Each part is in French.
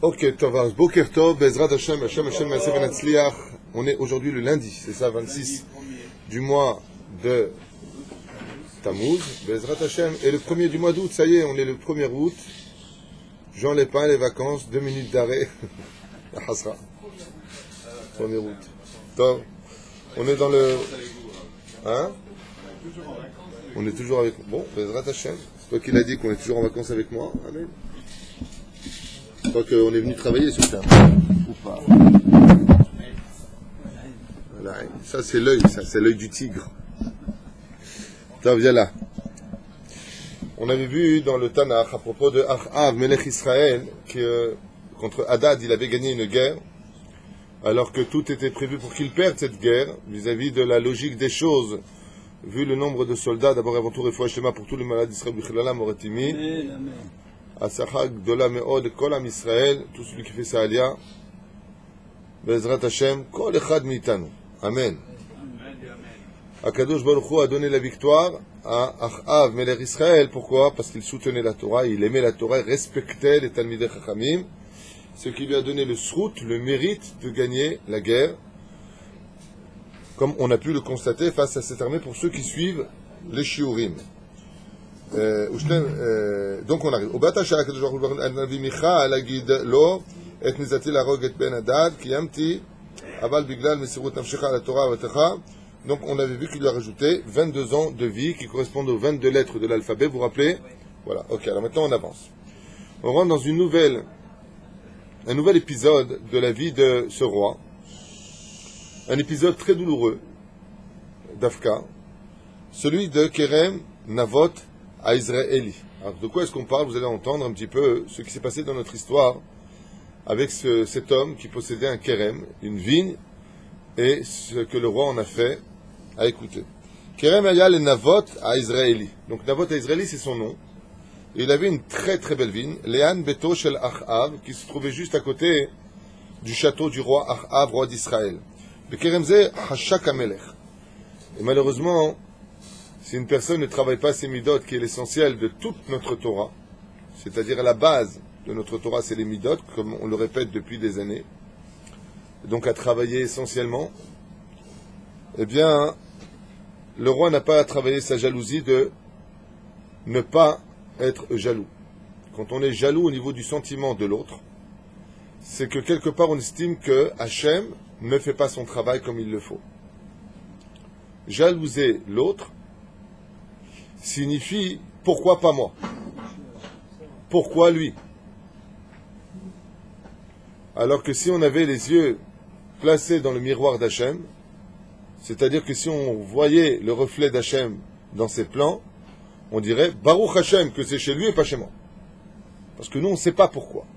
Ok, Tov, Boker Tov, Bezrat Hashem, Hashem, Maaseh Ben Hatzliach. On est aujourd'hui le lundi, c'est ça, 26 du mois de Tammuz, Bezrat Hashem. Et le premier du mois d'août, ça y est, on est le 1er août. Jean Lépin, les vacances, 2 minutes d'arrêt. La Hasra. 1er août. Tov, on est dans le... Hein? On est toujours avec... Bon, Bezrat Hashem. C'est toi qui l'as dit qu'on est toujours en vacances avec moi. Amen. Je crois qu'on est venu travailler sur ça. Ou pas. Voilà. Ça, c'est l'œil, ça, c'est l'œil du tigre. Ça, viens là. On avait vu dans le Tanakh, à propos de Achav, Melech Israël, que contre Hadad, il avait gagné une guerre, alors que tout était prévu pour qu'il perde cette guerre, vis-à-vis de la logique des choses, vu le nombre de soldats, d'abord avant tout, Refoua Shlema pour tous les malades d'Israël, Bichlala, Moratimi. Asachag Gdola Meod, Kol Am Israël, tout celui qui fait sa alia, Bezrat Hashem, Kol Echad Mitanu. Amen. Akadosh Baruch Hu a donné la victoire à Achav, Melech Israël. Pourquoi? Parce qu'il soutenait la Torah, il aimait la Torah, il respectait les Talmidei Chachamim, ce qui lui a donné le srout, le mérite de gagner la guerre, comme on a pu le constater face à cette armée pour ceux qui suivent les shiurim. Donc on arrive. Donc on avait vu qu'il lui a rajouté 22 ans de vie qui correspondent aux 22 lettres de l'alphabet. Vous vous rappelez? Voilà. Ok. Alors maintenant on avance. On rentre dans un nouvel épisode de la vie de ce roi. Un épisode très douloureux d'Afka. Celui de Kerem Navot à Israéli. Alors de quoi est-ce qu'on parle? Vous allez entendre un petit peu ce qui s'est passé dans notre histoire avec cet homme qui possédait un Kerem, une vigne, et ce que le roi en a fait à écouter. Kerem Ayal et Navot à Israéli. Donc Navot à Israéli, c'est son nom. Et il avait une très très belle vigne, Lehan Beto Shel Achav, qui se trouvait juste à côté du château du roi Achav, roi d'Israël. Le Keremze Hashak Amelech. Et malheureusement, si une personne ne travaille pas ses midot, qui est l'essentiel de toute notre Torah, c'est-à-dire à la base de notre Torah, c'est les midot, comme on le répète depuis des années, donc à travailler essentiellement, eh bien, le roi n'a pas à travailler sa jalousie de ne pas être jaloux. Quand on est jaloux au niveau du sentiment de l'autre, c'est que quelque part on estime que Hachem ne fait pas son travail comme il le faut. Jalouser l'autre signifie pourquoi pas moi? Pourquoi lui? Alors que si on avait les yeux placés dans le miroir d'Hachem, c'est-à-dire que si on voyait le reflet d'Hachem dans ses plans, on dirait Baruch Hachem, que c'est chez lui et pas chez moi. Parce que nous on ne sait pas pourquoi.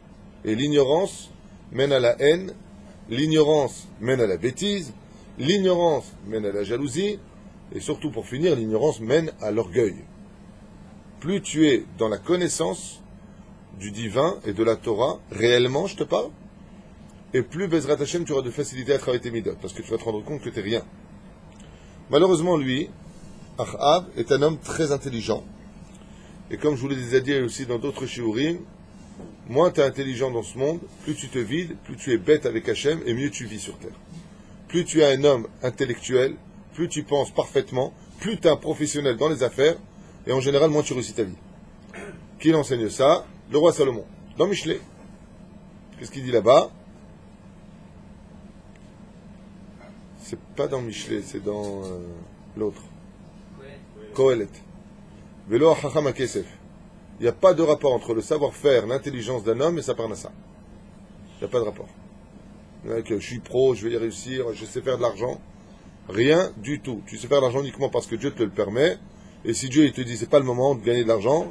Et l'ignorance mène à la haine, l'ignorance mène à la bêtise, l'ignorance mène à la jalousie, et surtout pour finir, l'ignorance mène à l'orgueil. Plus tu es dans la connaissance du divin et de la Torah, réellement je te parle, et plus Bezrat Hashem tu auras de facilité à travailler tes midot, parce que tu vas te rendre compte que tu n'es rien. Malheureusement lui, Achav est un homme très intelligent, et comme je vous l'ai déjà dit aussi dans d'autres shiurim, moins tu es intelligent dans ce monde, plus tu te vides, plus tu es bête avec Hashem, et mieux tu vis sur terre. Plus tu es un homme intellectuel, plus tu penses parfaitement, plus tu es un professionnel dans les affaires, et en général, moins tu réussis ta vie. Qui enseigne ça? Le roi Salomon, dans Michelet. Qu'est-ce qu'il dit là-bas? C'est pas dans Michelet, c'est dans l'autre. Kohelet. Velo hacham hakesef. Il n'y a pas de rapport entre le savoir-faire, l'intelligence d'un homme et sa parnassa. Il n'y a pas de rapport. Je suis pro, je vais y réussir, je sais faire de l'argent. Rien du tout. Tu sais faire de l'argent uniquement parce que Dieu te le permet. Et si Dieu il te dit c'est pas le moment de gagner de l'argent,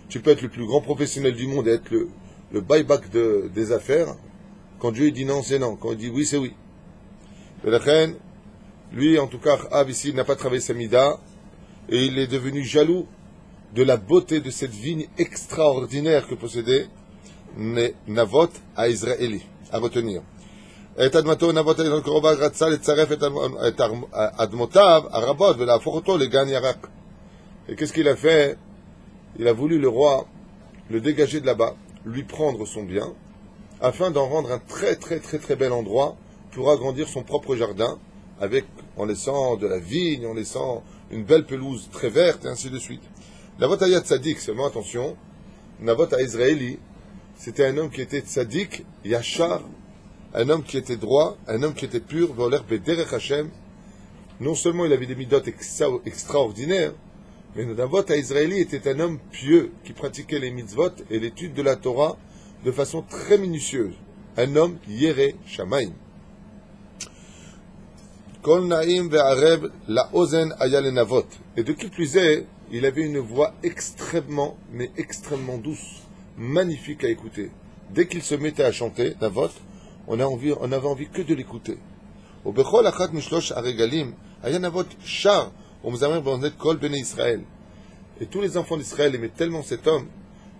tu peux être le plus grand professionnel du monde et être le buyback des affaires. Quand Dieu il dit non, c'est non. Quand il dit oui, c'est oui. Et la reine, lui en tout cas, Av ici n'a pas travaillé sa mida et il est devenu jaloux de la beauté de cette vigne extraordinaire que possédait Navot à Israéli. À retenir. Et Admato Navot Koroba רצה לצרף את אדמותיו הרבות ולהפוך אותו לגן ירק. Et qu'est-ce qu'il a fait? Il a voulu, le roi, le dégager de là-bas, lui prendre son bien, afin d'en rendre un très très très très bel endroit pour agrandir son propre jardin, en laissant de la vigne, en laissant une belle pelouse très verte, et ainsi de suite. Navot Hayat Tzadik, seulement attention, Navot à Israéli, c'était un homme qui était Tzadik, Yachar, un homme qui était droit, un homme qui était pur, Voler Bederech Hashem. Non seulement il avait des midot extraordinaires, mais Navot à Israéli était un homme pieux, qui pratiquait les mitzvot et l'étude de la Torah de façon très minutieuse. Un homme Yere Shamaim. Kol Naim ve'arev la ozen ayal navot. Et de qui plus est, il avait une voix extrêmement, mais extrêmement douce, magnifique à écouter. Dès qu'il se mettait à chanter, Navot, on avait envie que de l'écouter. Au Bechol Achat Mishlosh Aregalim, Aya Navot Shar, Omzamer Bonnet Kol Bene Israël. Et tous les enfants d'Israël aimaient tellement cet homme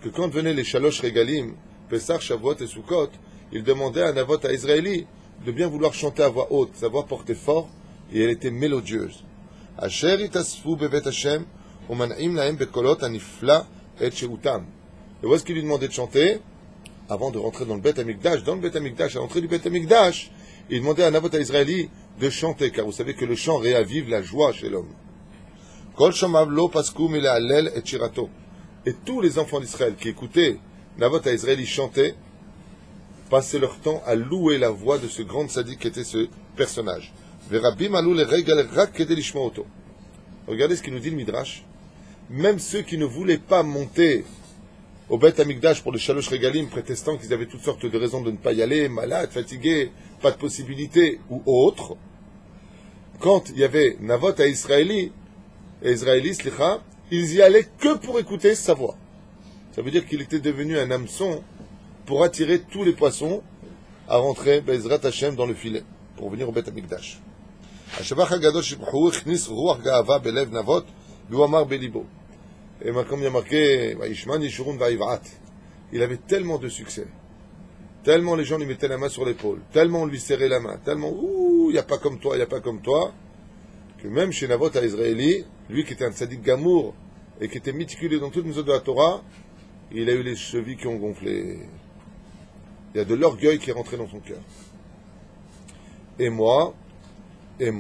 que quand venaient les Shalosh Regalim, Pessah, Shavuot et Sukkot, ils demandaient à Navot à Israéli de bien vouloir chanter à voix haute, sa voix portait fort et elle était mélodieuse. Asher itasfu bevet Hashem, uman'im lahem bekolot anifla et sheutam. Et où est-ce qu'il lui demandait de chanter? Avant de rentrer dans le Beth Amikdash, à l'entrée du Beth Amikdash, il demandait à Navot à Israéli de chanter, car vous savez que le chant réavive la joie chez l'homme. Kol shomav lo pasku mila'alel et shirato. Et tous les enfants d'Israël qui écoutaient Navot à Israéli chanter, passaient leur temps à louer la voix de ce grand sadique qui était ce personnage. Regardez ce qu'il nous dit le Midrash. Même ceux qui ne voulaient pas monter au Beth Amikdash pour le Shalosh Regalim, prétestant qu'ils avaient toutes sortes de raisons de ne pas y aller, malades, fatigués, pas de possibilité ou autre, quand il y avait Navot à Israéli, ils y allaient que pour écouter sa voix. Ça veut dire qu'il était devenu un hameçon pour attirer tous les poissons à rentrer Bezrat Hashem dans le filet, pour venir au Beth Amikdash. Hashabach HaGadosh Shibchu Chnis Ruach Ga'ava Belev Navot Luamar Belibo. Et comme il y a marqué, Vaishman Yishurun Vaïvat, il avait tellement de succès, tellement les gens lui mettaient la main sur l'épaule, tellement on lui serrait la main, tellement, il n'y a pas comme toi, il n'y a pas comme toi, que même chez Navot à Israéli, lui qui était un tzaddik gamour et qui était méticuleux dans toutes les mesures de la Torah, il a eu les chevilles qui ont gonflé. Il y a de l'orgueil qui est rentré dans son cœur. Et moi. Ouais.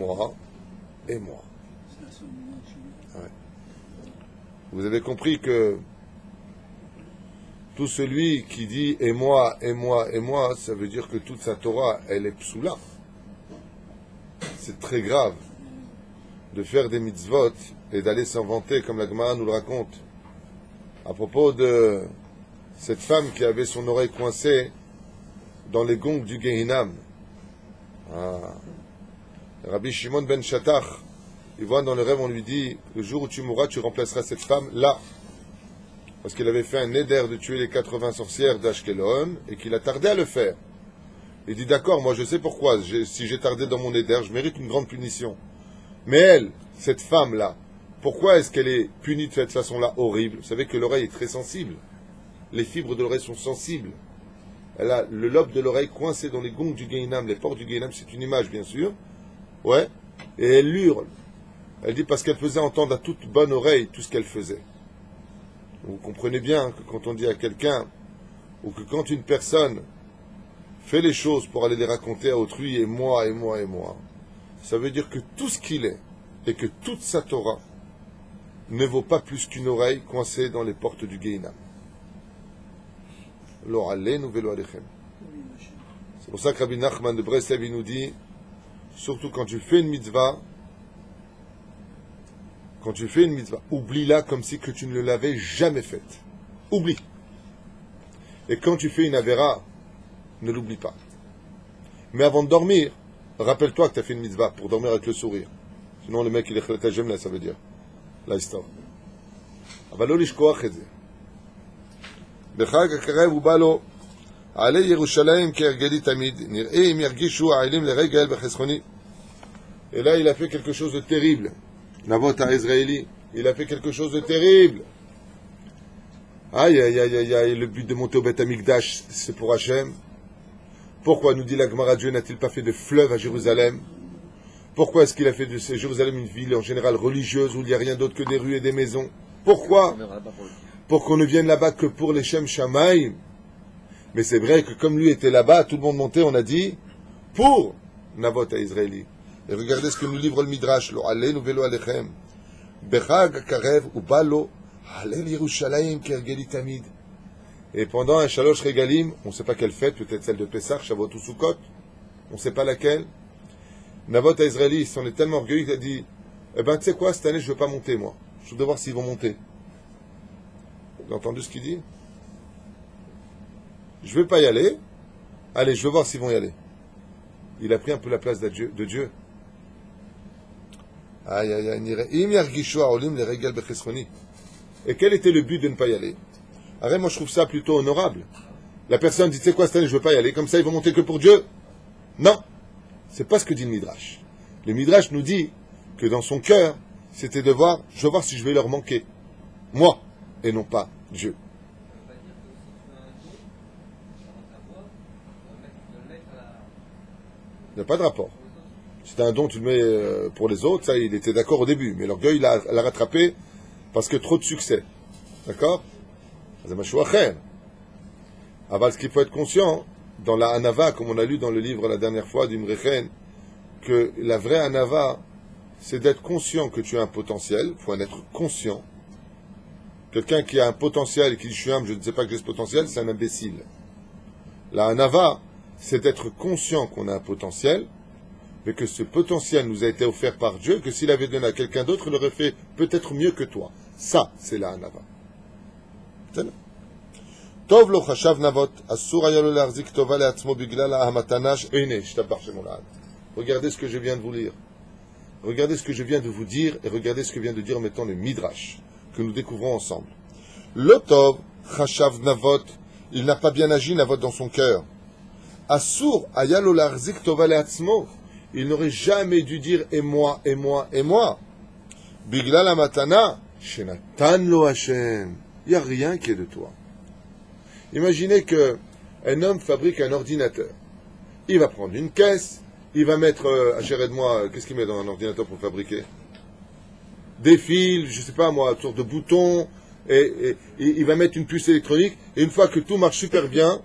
Vous avez compris que tout celui qui dit et moi, ça veut dire que toute sa Torah, elle est psoula. C'est très grave de faire des mitzvot et d'aller s'en vanter comme la Gemara nous le raconte. À propos de cette femme qui avait son oreille coincée dans les gongs du Gehinam. Rabbi Shimon ben Shattach, il voit dans le rêve, on lui dit, le jour où tu mourras, tu remplaceras cette femme là. Parce qu'il avait fait un éder de tuer les 80 sorcières d'Ashkelon et qu'il a tardé à le faire. Il dit, d'accord, moi je sais pourquoi, si j'ai tardé dans mon éder, je mérite une grande punition. Mais elle, cette femme-là, pourquoi est-ce qu'elle est punie de cette façon-là horrible? Vous savez que l'oreille est très sensible. Les fibres de l'oreille sont sensibles. Elle a le lobe de l'oreille coincé dans les gongs du Gehinam, les portes du Gehinam, c'est une image bien sûr. Ouais. Et elle hurle. Elle dit parce qu'elle faisait entendre à toute bonne oreille tout ce qu'elle faisait. Vous comprenez bien que quand on dit à quelqu'un, ou que quand une personne fait les choses pour aller les raconter à autrui, et moi, ça veut dire que tout ce qu'il est, et que toute sa Torah, ne vaut pas plus qu'une oreille coincée dans les portes du Gehinam. C'est pour ça que Rabbi Nachman de Breslev nous dit, surtout quand tu fais une mitzvah, oublie-la comme si que tu ne l'avais jamais faite. Oublie. Et quand tu fais une avéra, ne l'oublie pas. Mais avant de dormir, rappelle-toi que tu as fait une mitzvah pour dormir avec le sourire. Sinon le mec il est chalatajem là, ça veut dire. La histoire. אבל לשכוח את זה. בחג הקרב הוא בא לו עלי ירושלים כהרגלי תמיד, נראה אם ירגישו העלים לרגל בחסכוני. Et là il a fait quelque chose de terrible. Navot à Israéli, il a fait quelque chose de terrible. Aïe, le but de monter au Beth Amikdash, c'est pour Hachem. Pourquoi, nous dit la Gemara, Dieu n'a-t-il pas fait de fleuve à Jérusalem? Pourquoi est-ce qu'il a fait de Jérusalem une ville en général religieuse où il n'y a rien d'autre que des rues et des maisons? Pourquoi? Pour qu'on ne vienne là-bas que pour les Shem Shamaim. Mais c'est vrai que comme lui était là-bas, tout le monde montait, on a dit, pour Navot à Israéli. Et regardez ce que nous livre le Midrash, lo alelu velo alechem. Bechag karev ou balo, alel Yerushalayim kergeli tamid. Et pendant un Shalosh Regalim, on ne sait pas quelle fête, peut-être celle de Pessah, Shavuot ou Sukkot, on ne sait pas laquelle. Navot à Israéli, il s'en est tellement orgueilleux qu'il a dit, eh ben, tu sais quoi, cette année, je ne veux pas monter, moi. Je veux voir s'ils vont monter. Vous avez entendu ce qu'il dit? Je ne veux pas y aller. Allez, je veux voir s'ils vont y aller. Il a pris un peu la place de Dieu. Aïe, aïe, aïe. Et quel était le but de ne pas y aller? Arrête, moi je trouve ça plutôt honorable. La personne dit, tu sais quoi, cette année, je ne veux pas y aller, comme ça ils vont monter que pour Dieu. Non, c'est pas ce que dit le Midrash. Le Midrash nous dit que dans son cœur, c'était de voir, je veux voir si je vais leur manquer. Moi, et non pas Dieu. Il n'y a pas de rapport. Si tu as un don, tu le mets pour les autres, ça, il était d'accord au début. Mais l'orgueil, il l'a rattrapé parce que trop de succès. D'accord? C'est machou acher. Aval, ce qu'il faut être conscient, dans la Hanava, comme on a lu dans le livre la dernière fois d'Imrechen, que la vraie Hanava, c'est d'être conscient que tu as un potentiel. Il faut en être conscient. Quelqu'un qui a un potentiel et qui dit je suis humble, je ne sais pas que j'ai ce potentiel, c'est un imbécile. La Hanava, c'est d'être conscient qu'on a un potentiel, mais que ce potentiel nous a été offert par Dieu, que s'il avait donné à quelqu'un d'autre, il l'aurait fait peut-être mieux que toi. Ça, c'est la Hanava. Tov lo chashav navot, asur aya lo le'achzik tova le'atzmo biglal ha'matana she'eineh shtabach shemo la'ad. Regardez ce que je viens de vous lire. Regardez ce que je viens de vous dire, et regardez ce que vient de dire maintenant le Midrash, que nous découvrons ensemble. Lo tov chashav navot, il n'a pas bien agi navot dans son cœur. Asur aya lo le'achzik tova le'atzmo, il n'aurait jamais dû dire et moi, et moi, et moi. Biglal ha'matana she'natan lo Hashem. Il n'y a rien qui est de toi. Imaginez qu'un homme fabrique un ordinateur. Il va prendre une caisse, il va mettre, aide-moi, qu'est-ce qu'il met dans un ordinateur pour fabriquer? Des fils, je ne sais pas moi, une sorte de boutons, et il va mettre une puce électronique, et une fois que tout marche super bien,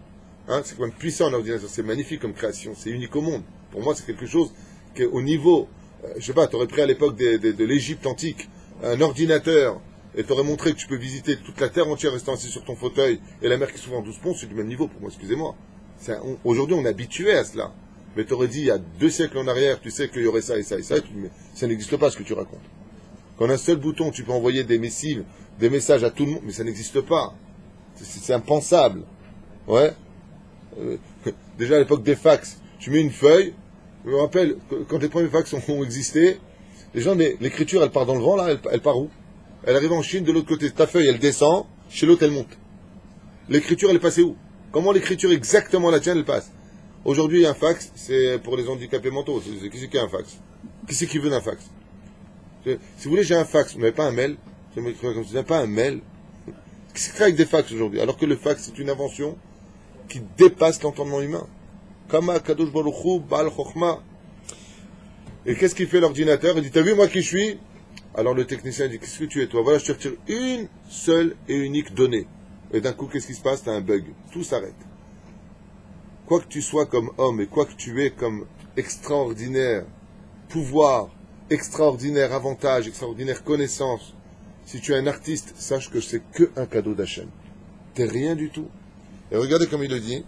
hein, c'est quand même puissant un ordinateur, c'est magnifique comme création, c'est unique au monde. Pour moi, c'est quelque chose qui est au niveau, je ne sais pas, tu aurais pris à l'époque de l'Égypte antique, un ordinateur, et t'aurais montré que tu peux visiter toute la terre entière restant assis sur ton fauteuil, et la mer qui s'ouvre en 12 ponts, c'est du même niveau pour moi, excusez-moi. Aujourd'hui, on est habitué à cela. Mais t'aurais dit, il y a 2 siècles en arrière, tu sais qu'il y aurait ça et ça et ça, mais ça n'existe pas ce que tu racontes. Quand un seul bouton, tu peux envoyer des missiles, des messages à tout le monde, mais ça n'existe pas. C'est impensable. Ouais. Déjà à l'époque des fax, tu mets une feuille, je me rappelle, quand les premiers fax ont existé, les gens, l'écriture, elle part dans le vent, là, elle part où? Elle arrive en Chine, de l'autre côté. Ta feuille, elle descend, chez l'autre, elle monte. L'écriture, elle est passée où? Comment l'écriture exactement la tienne, elle passe? Aujourd'hui, un fax, c'est pour les handicapés mentaux. Qui c'est qui a un fax? Qui c'est qui veut d'un fax? Si vous voulez, j'ai un fax, mais pas un mail. Je m'écrire comme ça, pas un mail. Qui s'écrit avec des fax aujourd'hui? Alors que le fax, c'est une invention qui dépasse l'entendement humain. Kama kadosh baruch hu ba'al chokhma. Et qu'est-ce qu'il fait l'ordinateur? Il dit, t'as vu moi qui je suis? Alors le technicien dit, qu'est-ce que tu es toi? Voilà, je te retire une seule et unique donnée. Et d'un coup, qu'est-ce qui se passe? T'as un bug. Tout s'arrête. Quoi que tu sois comme homme et quoi que tu aies comme extraordinaire pouvoir, extraordinaire avantage, extraordinaire connaissance, si tu es un artiste, sache que c'est que un cadeau d'Hachem. T'es rien du tout. Et regardez comme il le dit.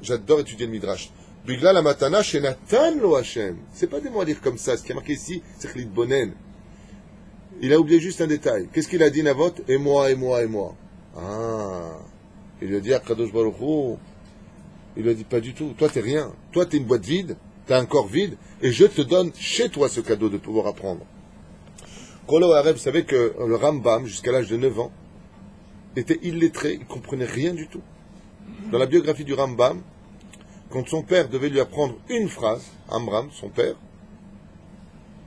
J'adore étudier le Midrash. Bigla la matana chez Nathan lo Hachem. C'est pas des mots à dire comme ça. Ce qui est marqué ici, c'est Chlit Bonen. Il a oublié juste un détail. Qu'est-ce qu'il a dit Navot? Et moi, et moi, et moi. Ah. Il lui a dit à Kadosh Baruch Hu. Il lui a dit pas du tout. Toi, t'es rien. Toi, t'es une boîte vide. T'as un corps vide. Et je te donne chez toi ce cadeau de pouvoir apprendre. Kolo Areb savait que le Rambam, jusqu'à l'âge de 9 ans, était illettré. Il comprenait rien du tout. Dans la biographie du Rambam, quand son père devait lui apprendre une phrase, Amram, son père,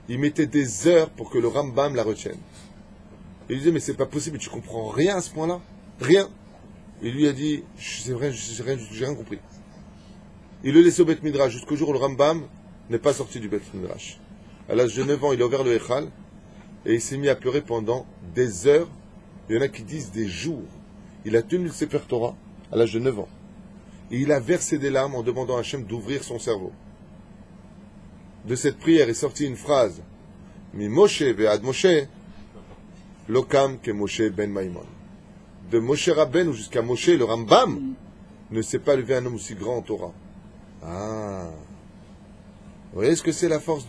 il mettait des heures pour que le Rambam la retienne. Il lui disait, mais c'est pas possible, tu comprends rien à ce point-là? Rien. Il lui a dit, c'est vrai, j'ai rien compris. Il le laissait au Beth Midrash jusqu'au jour où le Rambam n'est pas sorti du Beth Midrash. À l'âge de 9 ans, il a ouvert le Echal et il s'est mis à pleurer pendant des heures. Il y en a qui disent des jours. Il a tenu le Sefer Torah à l'âge de 9 ans. Et il a versé des larmes en demandant à Hachem d'ouvrir son cerveau. De cette prière est sortie une phrase. Mi Moshe ve'ad Moshe, lokam ke Moshe ben Maimon. De Moshe Rabbeinu jusqu'à Moshe, le Rambam, ne s'est pas levé un homme aussi grand en Torah. Ah. Vous voyez ce que c'est la force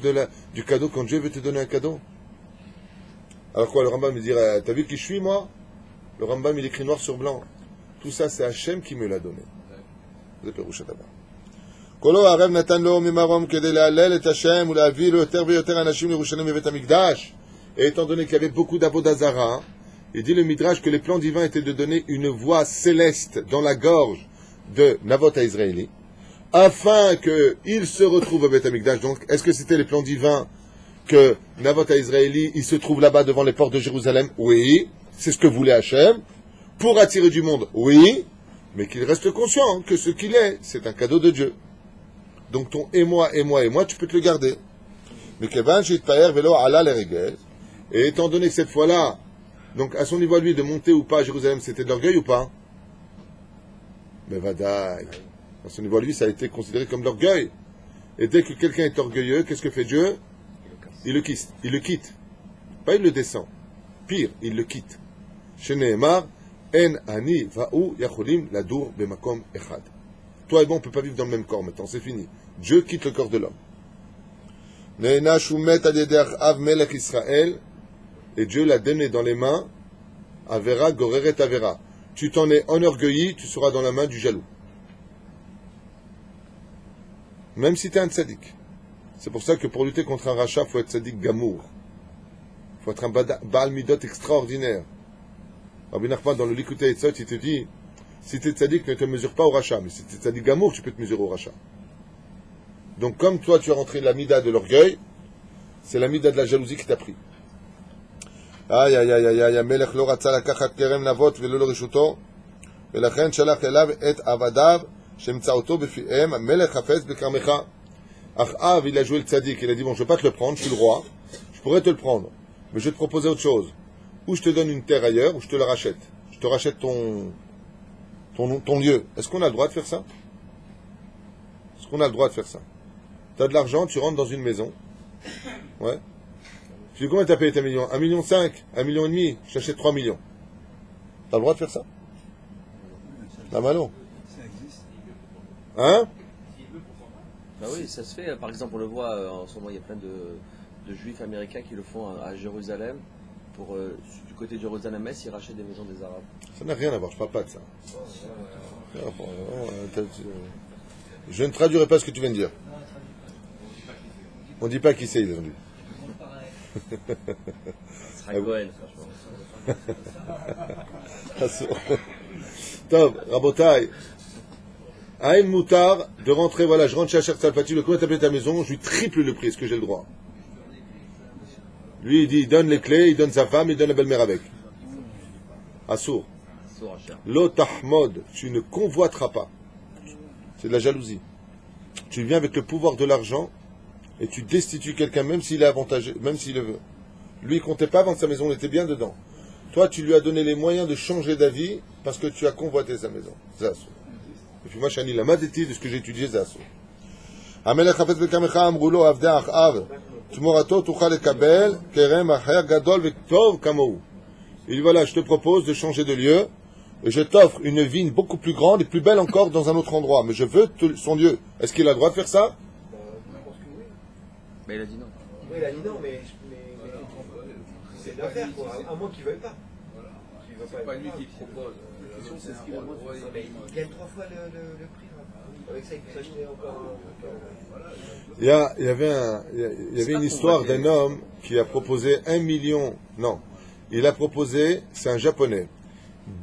du cadeau quand Dieu veut te donner un cadeau? Alors quoi, le Rambam me dirait, t'as vu qui je suis moi? Le Rambam il écrit noir sur blanc. Tout ça c'est Hachem qui me l'a donné. זה פירוש הדבר. כולו הערב נתן לו ממרום כדי להלל את השם ולהביא לו יותר ויותר אנשים לירושלים מבית המקדש. Et étant donné qu'il y avait beaucoup d'Avodazara, il dit le Midrash que les plans divins étaient de donner une voix céleste dans la gorge de Navot à Israéli, afin qu'il se retrouve au Beth Amikdash. Donc, est-ce que c'était les plans divins que Navot à Israéli, il se trouve là-bas devant les portes de Jérusalem? Oui. C'est ce que voulait Hachem. Pour attirer du monde? Oui. Mais qu'il reste conscient que ce qu'il est, c'est un cadeau de Dieu. Donc ton et moi, tu peux te le garder. Mais Kevan Shitpaer Velo Ala Leregel. Et étant donné que cette fois-là, donc à son niveau à lui, de monter ou pas à Jérusalem, c'était de l'orgueil ou pas? Mais Vadaï. À son niveau à lui, ça a été considéré comme de l'orgueil. Et dès que quelqu'un est orgueilleux, qu'est-ce que fait Dieu? Il le quitte. Il le quitte. Pas il le descend. Pire, il le quitte. Chez Nehemar, En ani va'u yacholim ladur bemakom echad. Toi et moi, on ne peut pas vivre dans le même corps maintenant, c'est fini. Dieu quitte le corps de l'homme. Ne'ena shumet al yedei Achav melech Israël, et Dieu l'a donné dans les mains, Avera goreret Avera. Tu t'en es enorgueilli, tu seras dans la main du jaloux. Même si tu es un tzaddik. C'est pour ça que pour lutter contre un rachat, il faut être tzaddik gamour. Il faut être un Baal Midot extraordinaire. Rabbi Nachman, dans le Likutei Etzot, il te dit, si tu es tzaddik, ne te mesure pas au rachat, mais si tu es tzaddik gamour, tu peux te mesurer au rachat. Donc comme toi, tu as rentré la mida de l'orgueil, c'est la mida de la jalousie qui t'a pris. Aïe, aïe, aïe, aïe, aïe, Melech lo ratza lakachat kerem navot velo lo rishuto, velachen shalach elav et avadav, shemtzaoto befihem, Melech hafez bekarmecha. Achav, il a joué le tzaddik, il a dit, bon, je ne vais pas te le prendre, je suis le roi, je pourrais te le prendre, mais je vais te proposer autre chose. Ou je te donne une terre ailleurs, ou je te la rachète. Je te rachète ton lieu. Est-ce qu'on a le droit de faire ça? Est-ce qu'on a le droit de faire ça? Tu as de l'argent, tu rentres dans une maison. Ouais. Tu dis combien tu as payé tes millions? 1,5 million, 1,5 million, je t'achète 3 millions. Tu as le droit de faire ça? La malo. Ça existe. Hein? Bah oui, ça se fait. Par exemple, on le voit en ce moment, il y a plein de juifs américains qui le font à Jérusalem. Pour, du côté de Jérusalem-Est, ils rachètent des maisons des Arabes. Ça n'a rien à voir, je ne parle pas de ça. Je ne traduirai pas ce que tu viens de dire. On ne dit pas qui c'est, ils ont dit. Ce sera Goël, franchement. Top, Rabotai. Aïn Moutar, de rentrer, voilà, je rentre chez Hachar Salfati, le combien t'appelles ta maison, je lui triple le prix, est-ce que j'ai le droit? Lui, il dit, il donne les clés, il donne sa femme, il donne la belle-mère avec. Assour. L'otahmod, tu ne convoiteras pas. C'est de la jalousie. Tu viens avec le pouvoir de l'argent et tu destitues quelqu'un, même s'il est avantagé, même s'il le veut. Lui, il ne comptait pas vendre sa maison, il était bien dedans. Toi, tu lui as donné les moyens de changer d'avis parce que tu as convoité sa maison. C'est Assour. Et puis moi, Chani, la madétie de ce que j'ai étudié, c'est Assour. Amelech hafetz bekamecha amrulo avdei Achav. Tmorato tuchal lekabel kerem acher gadol vektov kamou. Il dit voilà, je te propose de changer de lieu et je t'offre une vigne beaucoup plus grande et plus belle encore dans un autre endroit. Mais je veux son lieu. Est-ce qu'il a le droit de faire ça? Je pense que oui. Mais il a dit non. Oui, il a dit non, mais c'est de l'affaire, quoi. À moins qu'il ne veuille pas. C'est pas lui qui propose. La question, c'est ce qu'il a le droit de faire. Mais il gagne 3 fois le prix. Avec ça, il peut s'acheter encore. Il y avait une histoire d'un homme qui a proposé 1 million. Non, il a proposé, c'est un japonais,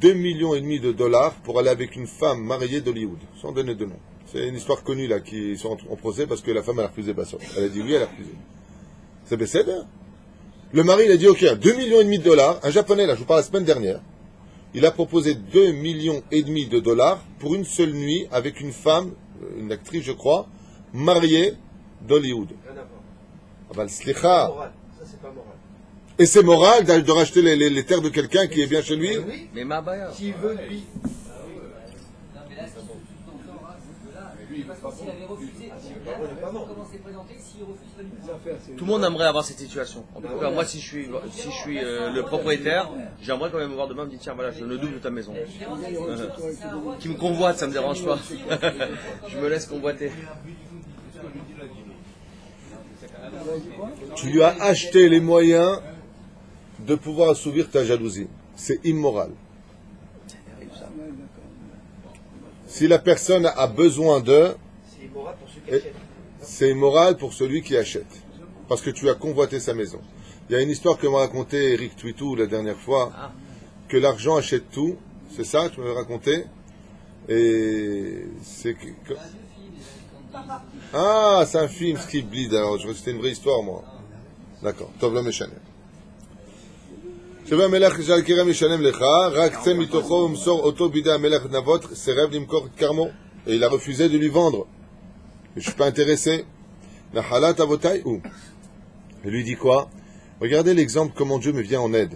2,5 millions de dollars pour aller avec une femme mariée d'Hollywood, sans donner de nom. C'est une histoire connue là, qui sont en procès parce que la femme elle a refusé Basso. Elle a dit oui, elle a refusé. C'est Bessed. Le mari il a dit ok, 2,5 millions de dollars, un japonais là, je vous parle la semaine dernière. Il a proposé 2,5 millions de dollars pour une seule nuit avec une femme, une actrice je crois, mariée d'Hollywood. Rien à voir. Ah ben, C'est slicha. pas moral. Ça, c'est pas moral. Et c'est moral de racheter les terres de quelqu'un qui est bien chez lui? Oui, Mais ma baïa. s'il veut, lui. lui, il veut pas S'il avait refusé, comment c'est présenté, s'il refuse pas du Tout le monde aimerait avoir cette situation. En tout cas, moi, si je suis le propriétaire, j'aimerais quand même voir demain me dire tiens, voilà, je le double de ta maison. Qui me convoite, ça me dérange pas. Je me laisse convoiter. Tu lui as acheté les moyens de pouvoir assouvir ta jalousie. C'est immoral. Si la personne a besoin de, C'est immoral pour ceux qui achètent. c'est immoral pour celui qui achète. Parce que tu as convoité sa maison. Il y a une histoire que m'a raconté Eric Twitou la dernière fois, que l'argent achète tout. C'est ça, tu m'avais raconté. Et c'est que... Ah, c'est un film, Skip Bleed. Alors, c'était une vraie histoire, moi. D'accord. Tov lo meshanem. שבא המלך ישאל כרם ישלם לך, רק צא מתוכו ומסור אותו בידי המלך נבות, סירב למכור את כרמו. Et il a refusé de lui vendre. Je suis pas intéressé. Nahalat avotai ou. Il lui dit quoi? Regardez l'exemple, comment Dieu me vient en aide.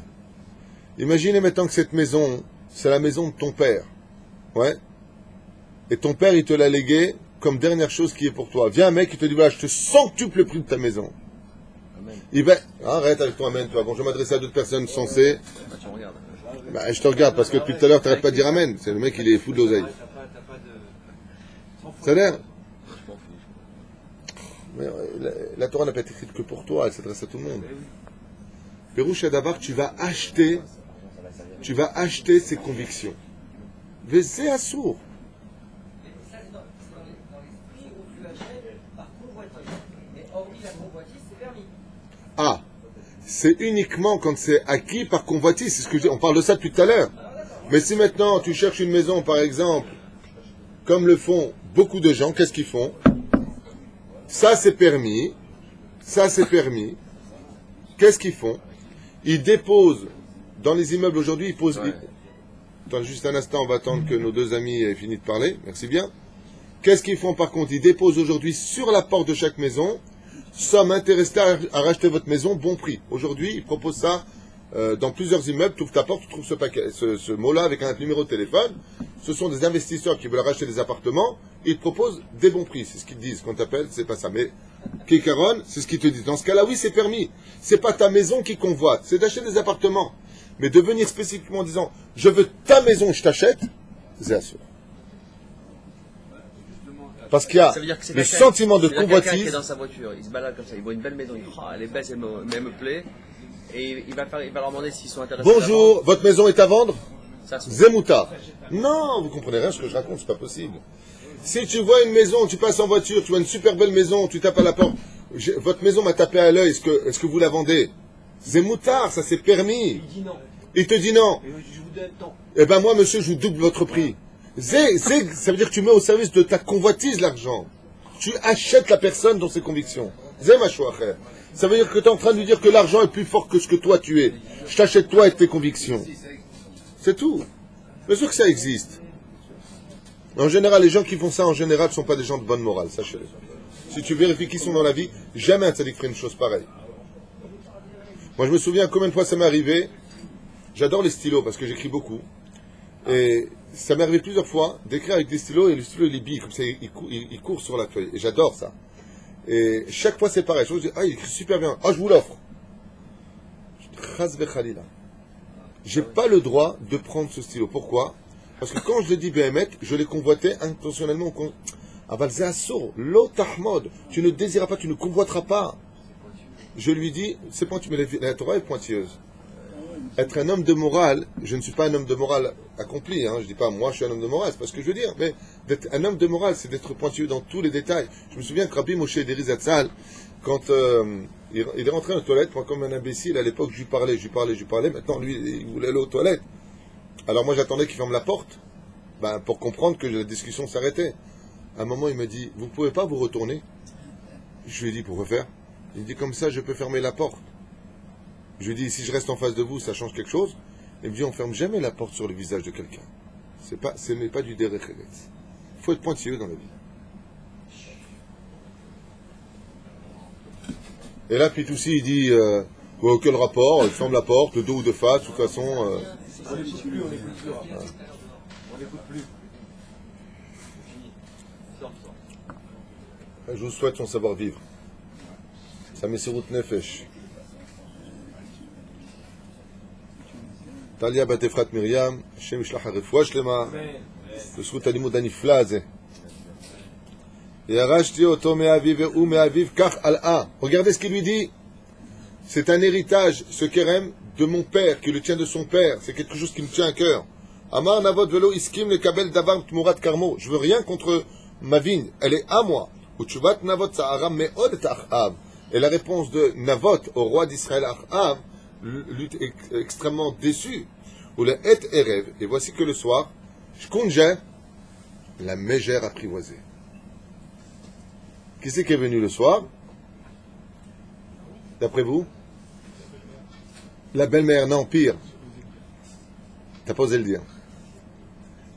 Imaginez maintenant que cette maison, c'est la maison de ton père. Ouais. Et ton père, il te l'a légué comme dernière chose qui est pour toi. Viens un mec, il te dit, voilà, je te centuple le prix de ta maison. Il va... Arrête avec ton amen, toi. Bon, je vais m'adresser à d'autres personnes sensées. Tu me regardes. Bah, je te regarde, parce que depuis tout à l'heure, tu n'arrêtes pas de dire amen. C'est le mec, il est fou de l'oseille. Ça a l'air? Mais, la Torah n'a pas été écrite que pour toi, elle s'adresse à tout le monde. Pérouche Adavar, tu vas acheter ses convictions. Vezé à sourd. Ça, c'est dans l'esprit où tu achètes par convoitise. Mais hormis la convoitise, c'est permis. Ah, c'est uniquement quand c'est acquis par convoitise, c'est ce que je dis. On parle de ça depuis tout à l'heure. Mais si maintenant tu cherches une maison, par exemple, comme le font beaucoup de gens, qu'est-ce qu'ils font? Ça c'est permis, ça c'est permis. Qu'est-ce qu'ils font? Ils déposent, dans les immeubles aujourd'hui, ils posent... Attends juste un instant, on va attendre que nos deux amis aient fini de parler, merci bien. Qu'est-ce qu'ils font par contre? Ils déposent aujourd'hui sur la porte de chaque maison: sommes intéressés à racheter votre maison, bon prix. Aujourd'hui, ils proposent ça dans plusieurs immeubles. Tu ouvres ta porte, tu trouves ce mot-là avec un numéro de téléphone. Ce sont des investisseurs qui veulent racheter des appartements. Ils te proposent des bons prix. C'est ce qu'ils disent. Quand t'appelles, c'est pas ça. Mais Kikaron, c'est ce qu'ils te disent. Dans ce cas-là, oui, c'est permis. C'est pas ta maison qui convoite. C'est d'acheter des appartements. Mais de venir spécifiquement en disant, je veux ta maison, je t'achète, c'est assuré. Parce qu'il y a le sentiment de convoitise. Quelqu'un qui est dans sa voiture, il se balade comme ça, il voit une belle maison, il dit, oh, elle est belle, elle me plaît. Et il va leur demander s'ils sont intéressés. Bonjour, votre maison est à vendre? Ça, c'est... Zemouta. Non, vous comprenez rien ce que je raconte, c'est pas possible. Si tu vois une maison, tu passes en voiture, tu vois une super belle maison, tu tapes à la porte, votre maison m'a tapé à l'œil, est-ce que vous la vendez? Zemoutar, ça c'est permis. Il dit non. Il te dit non. Et je vous donne tant. Eh ben moi, monsieur, je vous double votre prix. Ça veut dire que tu mets au service de ta convoitise l'argent. Tu achètes la personne dans ses convictions. Zé ma chouacher. Ça veut dire que tu es en train de lui dire que l'argent est plus fort que ce que toi tu es. Je t'achète toi et tes convictions. C'est tout. Bien sûr que ça existe. En général, les gens qui font ça, en général, ne sont pas des gens de bonne morale, sachez-le. Si tu vérifies qui sont dans la vie, jamais un tzaddik ferait une chose pareille. Moi, je me souviens combien de fois ça m'est arrivé. J'adore les stylos parce que j'écris beaucoup. Et ça m'est arrivé plusieurs fois d'écrire avec des stylos et le stylo il est bille, comme ça il court sur la feuille. Et j'adore ça. Et chaque fois c'est pareil. Je me dis, ah, il écrit super bien. Ah, je vous l'offre. J'ai pas le droit de prendre ce stylo. Pourquoi? Parce que quand je le dis Béhémet, je l'ai convoité intentionnellement. Avalzé assour, l'otahmod. Tu ne désiras pas, tu ne convoiteras pas. Je lui dis, c'est pointu, mais la Torah est pointilleuse. Être un homme de morale, je ne suis pas un homme de morale accompli, hein, je ne dis pas moi je suis un homme de morale, c'est pas ce que je veux dire, mais d'être un homme de morale, c'est d'être pointueux dans tous les détails. Je me souviens que Rabbi Moshe Deri Zatzal, quand il est rentré aux toilettes, moi comme un imbécile, à l'époque je lui parlais, maintenant lui il voulait aller aux toilettes. Alors moi j'attendais qu'il ferme la porte, pour comprendre que la discussion s'arrêtait. À un moment il me dit, vous ne pouvez pas vous retourner? Je lui ai dit, pourquoi faire? Il me dit, comme ça je peux fermer la porte. Je lui dis, si je reste en face de vous, ça change quelque chose? Il me dit, on ferme jamais la porte sur le visage de quelqu'un. Ce n'est pas du derech eretz. Il faut être pointilleux dans la vie. Et là, Pitoussi, il dit, quel rapport? Il ferme la porte, de dos ou de face, de toute façon. On n'écoute plus. On n'écoute plus. Je vous souhaite son savoir-vivre. Sa Messirut Nefesh. Talia bat Efrat Miriam, Hashem yishlach harefua shlema, b'zchut halimud hanifla hazeh. Yarashti oto me'aviv ve'u me'aviv kach al'a. Regardez ce qu'il lui dit. C'est un héritage, ce kerem, de mon père, qui le tient de son père. C'est quelque chose qui me tient à cœur. Amar navot velo iskim le kabel davar tmurat karmo. Je veux rien contre ma vigne. Elle est à moi. Utshuvat navot sa'ara me'od et Achav. Et la réponse de Navot au roi d'Israël Achav, extrêmement déçu. Ou le et erev. Et voici que le soir, je congère la mégère apprivoisée. Qui c'est qui est venu le soir? D'après vous? La belle-mère, non, pire. T'as pas osé le dire.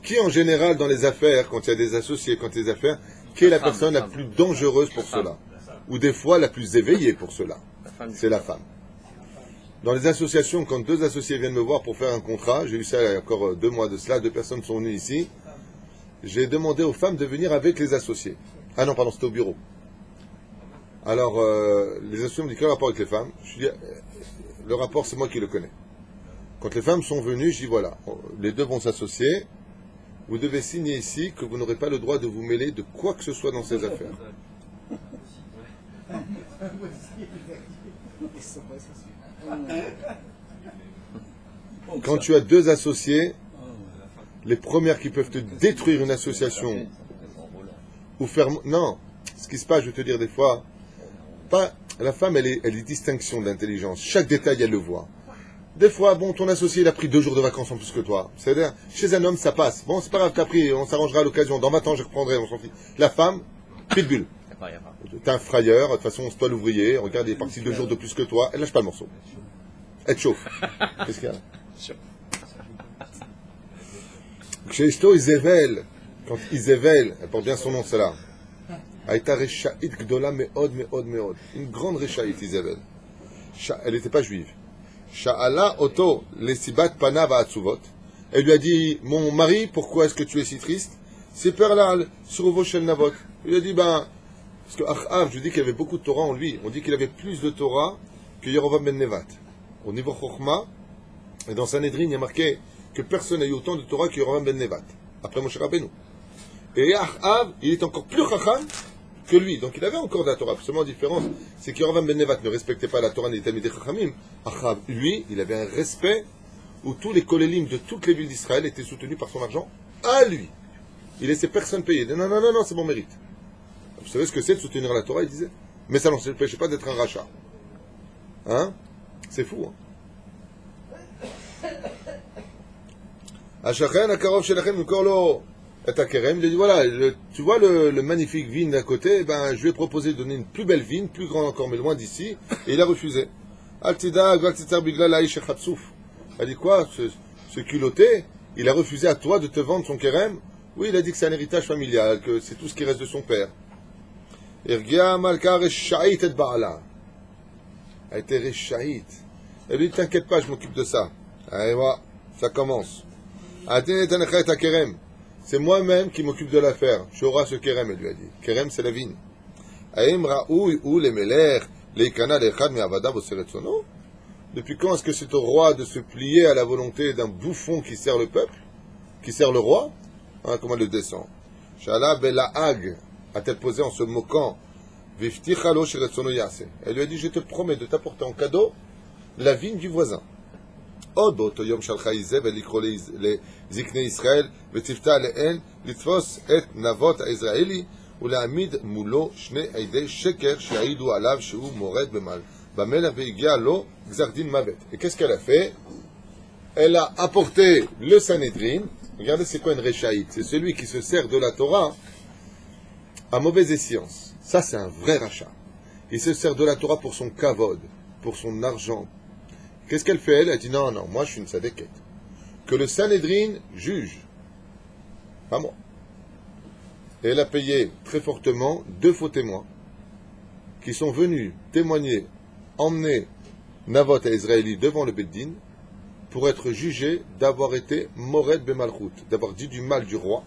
Qui en général dans les affaires, quand il y a des associés, quand il y a des affaires, qui est la personne la plus dangereuse pour cela? Ou des fois la plus éveillée pour cela? C'est la femme. Dans les associations, quand deux associés viennent me voir pour faire un contrat, j'ai eu ça il y a encore 2 mois de cela, 2 personnes sont venues ici, j'ai demandé aux femmes de venir avec les associés. Ah non, pardon, c'était au bureau. Alors, les associés me disent quel rapport avec les femmes? Je dis, le rapport, c'est moi qui le connais. Quand les femmes sont venues, je dis voilà, les deux vont s'associer, vous devez signer ici que vous n'aurez pas le droit de vous mêler de quoi que ce soit dans ces affaires. Quand tu as 2 associés, les premières qui peuvent te détruire une association ou faire... Non, ce qui se passe, je vais te dire des fois, pas la femme, elle est distinction d'intelligence. Chaque détail, elle le voit. Des fois, bon, ton associé, il a pris 2 jours de vacances en plus que toi. C'est-à-dire, chez un homme, ça passe. Bon, c'est pas grave, t'as pris, on s'arrangera à l'occasion. Dans 20 ans, je reprendrai, on s'en fiche. La femme, pitbull. T'es un frayeur, de toute façon, c'est toi l'ouvrier. Regarde, il est parti 2 jours de plus que toi. Elle lâche pas le morceau. Elle te chauffe. Qu'est-ce qu'il y a? Chez Ishto, Izével, quand Izével, elle porte bien son nom, celle-là. Aïta Reshaït Gdola Meod Meod Meod. Une grande Reshaït, Izével. Elle n'était pas juive. Sha'ala Oto Lesibat Panav Atzuvot. Elle lui a dit, mon mari, pourquoi est-ce que tu es si triste? C'est Perlal, Suruvo Shel Navot. Il lui a dit, parce que Achav, je dis qu'il y avait beaucoup de Torah en lui. On dit qu'il avait plus de Torah que Yerovam ben Nevat. Au niveau Chokhma, et dans Sanhedrin, il y a marqué que personne n'a eu autant de Torah que Yerovam ben Nevat. Après Moshe Rabbeinu. Et Achav, il est encore plus Chacham que lui. Donc il avait encore de la Torah. Seulement la différence, c'est que Yerovam ben Nevat ne respectait pas la Torah ni les Talmidei Chachamim. Achav, lui, il avait un respect où tous les kolélim de toutes les villes d'Israël étaient soutenus par son argent à lui. Il laissait personne payer. Non, non, non, non, c'est mon mérite. Vous savez ce que c'est de soutenir la Torah, il disait. Mais ça n'empêchait pas d'être un rachat. Hein? C'est fou, hein? Achachen, Akarov, Shelachem, Nukorlo, et Akerem, il a dit voilà, tu vois le magnifique vigne d'à côté, je lui ai proposé de donner une plus belle vigne, plus grande encore, mais loin d'ici, et il a refusé. Altida, Gvaltitzar Bigla, Laïch, Chatsouf. Elle dit quoi, ce culotté, il a refusé à toi de te vendre son Kerem? Oui, il a dit que c'est un héritage familial, que c'est tout ce qui reste de son père. Ergia Malka Reshaït et Baala. Elle était Reshaït. Elle lui dit, t'inquiète pas, je m'occupe de ça. Allez, voilà, ça commence. C'est moi-même qui m'occupe de l'affaire. Je aurai ce Kerem, elle lui a dit. Kerem, c'est la vigne. Depuis quand est-ce que c'est au roi de se plier à la volonté d'un bouffon qui sert le peuple, qui sert le roi? Hein, comment elle le descend? Shala Belahag, a-t-elle posé en se moquant? Elle lui a dit, je te promets de t'apporter en cadeau la vigne du voisin. עוד באותו יום שלחה איזבל לקרוא לזקני ישראל וציוותה עליהן לתפוס את נבות היזרעאלי ולהעמיד מולו 2 עדי שקר שיעידו עליו שהוא מורד במלך והגיע לו גזר דין מוות. Et qu'est-ce qu'elle a fait? Elle a apporté le Sanhedrin. Regardez, c'est quoi une Reshaït? C'est celui qui se sert de la Torah à mauvaise escience. Ça, c'est un vrai rachat. Il se sert de la Torah pour son kavod, pour son argent. Qu'est-ce qu'elle fait? Elle a dit non, non, moi je suis une sadéquette. Que le Sanhedrin juge, pas moi. Et elle a payé très fortement 2 faux témoins qui sont venus témoigner, emmener Navot à Israéli devant le Beddin pour être jugés d'avoir été Mored Bemalchut, d'avoir dit du mal du roi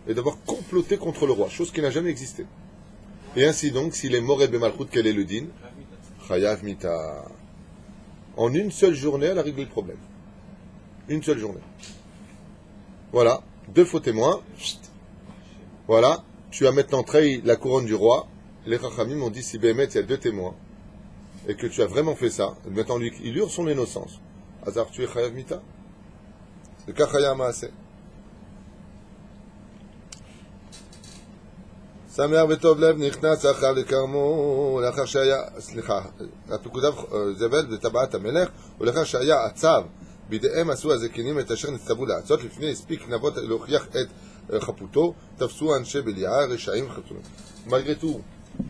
et d'avoir comploté contre le roi, chose qui n'a jamais existé. Et ainsi donc, s'il est Moré Bemalchut, quel est le din? Chayav Mita. En une seule journée, elle a réglé le problème. Une seule journée. Voilà, 2 faux témoins. Voilà, tu as maintenant trahi la couronne du roi. Les Chachamim ont dit, si Béhémet, il y a 2 témoins, et que tu as vraiment fait ça, maintenant il hurle son innocence. Hazar, tu es Chayav Mita. Le cas Chayav Maaseh. שמח וטוב לב נכנס אחר לכרמו לאחר שהיה, סליחה, הפקודיו זבל בטבעת המלך ולאחר שהיה עצב בידיהם עשו הזקנים את אשר נצטוו לעשות לפני הספיק נבות להוכיח את חפותו תפסו אנשי בליעל רשעים חתולים. Malgré tout,